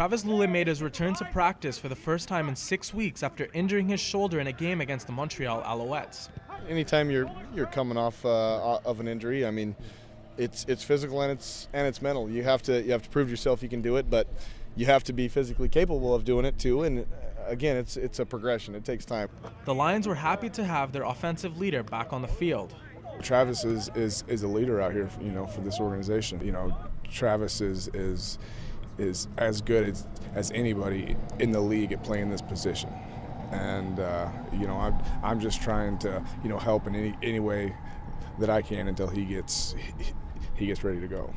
Travis Lule made his return to practice for the first time in 6 weeks after injuring his shoulder in a game against the Montreal Alouettes. Anytime you're coming off of an injury, I mean, it's physical and it's mental. You have to prove yourself you can do it, but you have to be physically capable of doing it too. And again, it's a progression. It takes time. The Lions were happy to have their offensive leader back on the field. Travis is a leader out here, for this organization. Travis is as good as anybody in the league at playing this position. And I'm just trying to help in any way that I can until he gets ready to go.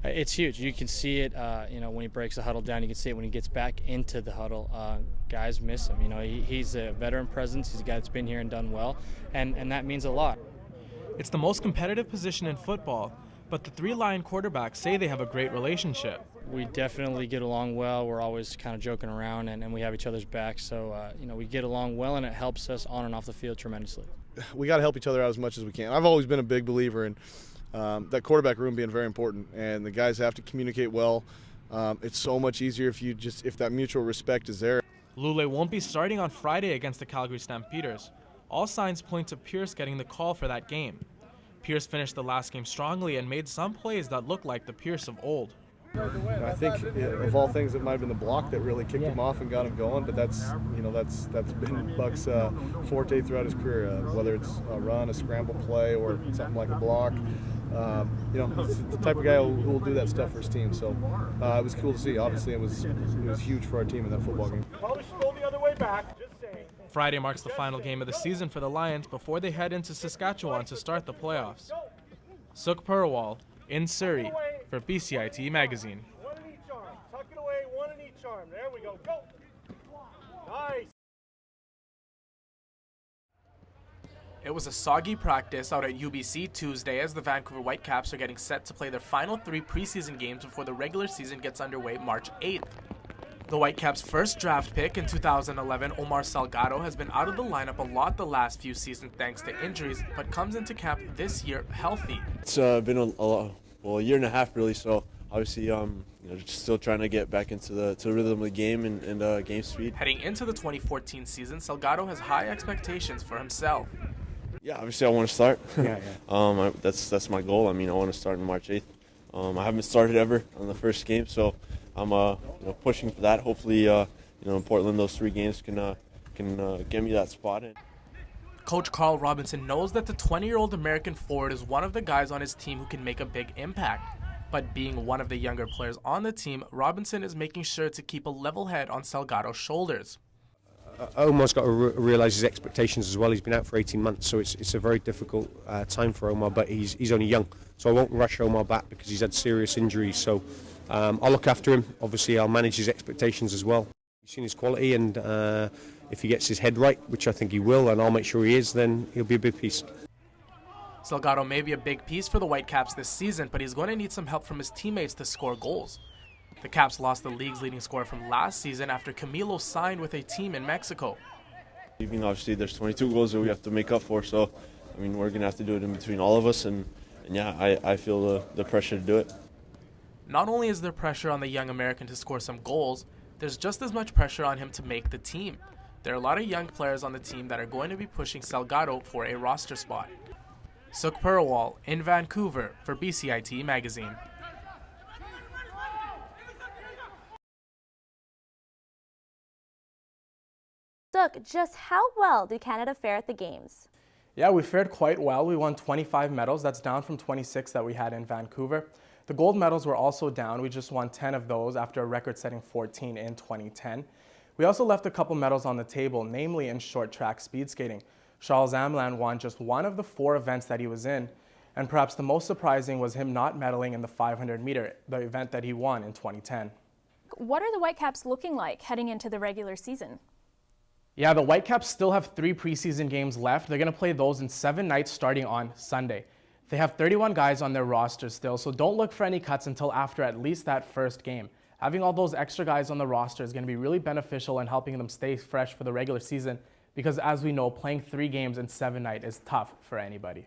It's huge. You can see it, when he breaks the huddle down. You can see it when he gets back into the huddle. Guys miss him. He's a veteran presence. He's a guy that's been here and done well, and that means a lot. It's the most competitive position in football, but the three Lion quarterbacks say they have a great relationship. We definitely get along well. We're always kind of joking around, and we have each other's backs. So, we get along well, and it helps us on and off the field tremendously. We got to help each other out as much as we can. I've always been a big believer in that quarterback room being very important, and the guys have to communicate well. It's so much easier if that mutual respect is there. Lule won't be starting on Friday against the Calgary Stampeders. All signs point to Pierce getting the call for that game. Pierce finished the last game strongly and made some plays that looked like the Pierce of old. I think of all things, it might have been the block that really kicked him off and got him going. But that's been Buck's forte throughout his career. Whether it's a run, a scramble play, or something like a block, he's the type of guy who will do that stuff for his team. So it was cool to see. Obviously, it was huge for our team in that football game. Probably should go the other way back. Just saying. Friday marks the final game of the season for the Lions before they head into Saskatchewan to start the playoffs. Sukh Purewal in Surrey for BCIT Magazine. One in each arm. Tuck it away, one in each arm. There we go. Go. Nice. It was a soggy practice out at UBC Tuesday as the Vancouver Whitecaps are getting set to play their final 3 preseason games before the regular season gets underway March 8th. The Whitecaps' first draft pick in 2011, Omar Salgado, has been out of the lineup a lot the last few seasons thanks to injuries, but comes into camp this year healthy. It's been a year and a half really, so obviously just still trying to get back into the rhythm of the game and game speed. Heading into the 2014 season, Salgado has high expectations for himself. Yeah, obviously I want to start. That's my goal. I want to start on March 8th. I haven't started ever on the first game, so I'm pushing for that. Hopefully, in Portland, those 3 games can get me that spot. Coach Carl Robinson knows that the 20-year-old American forward is one of the guys on his team who can make a big impact. But being one of the younger players on the team, Robinson is making sure to keep a level head on Salgado's shoulders. Omar's got to realise his expectations as well. He's been out for 18 months, so it's a very difficult time for Omar, but he's only young. So I won't rush Omar back because he's had serious injuries. So I'll look after him. Obviously, I'll manage his expectations as well. He's seen his quality, and if he gets his head right, which I think he will, and I'll make sure he is, then he'll be a big piece. Salgado may be a big piece for the Whitecaps this season, but he's going to need some help from his teammates to score goals. The Caps lost the league's leading scorer from last season after Camilo signed with a team in Mexico. Obviously, there's 22 goals that we have to make up for, so we're going to have to do it in between all of us, and I feel the pressure to do it. Not only is there pressure on the young American to score some goals, there's just as much pressure on him to make the team. There are a lot of young players on the team that are going to be pushing Salgado for a roster spot. Sukh Purewal in Vancouver for BCIT Magazine. Sukh, just how well did Canada fare at the Games? Yeah, we fared quite well. We won 25 medals. That's down from 26 that we had in Vancouver. The gold medals were also down. We just won 10 of those after a record-setting 14 in 2010. We also left a couple medals on the table, namely in short track speed skating. Charles Amlan won just one of the 4 events that he was in, and perhaps the most surprising was him not medaling in the 500 meter, the event that he won in 2010. What are the Whitecaps looking like heading into the regular season? Yeah, the Whitecaps still have 3 preseason games left. They're going to play those in 7 nights starting on Sunday. They have 31 guys on their roster still, so don't look for any cuts until after at least that first game. Having all those extra guys on the roster is going to be really beneficial in helping them stay fresh for the regular season because, as we know, playing 3 games in 7 nights is tough for anybody.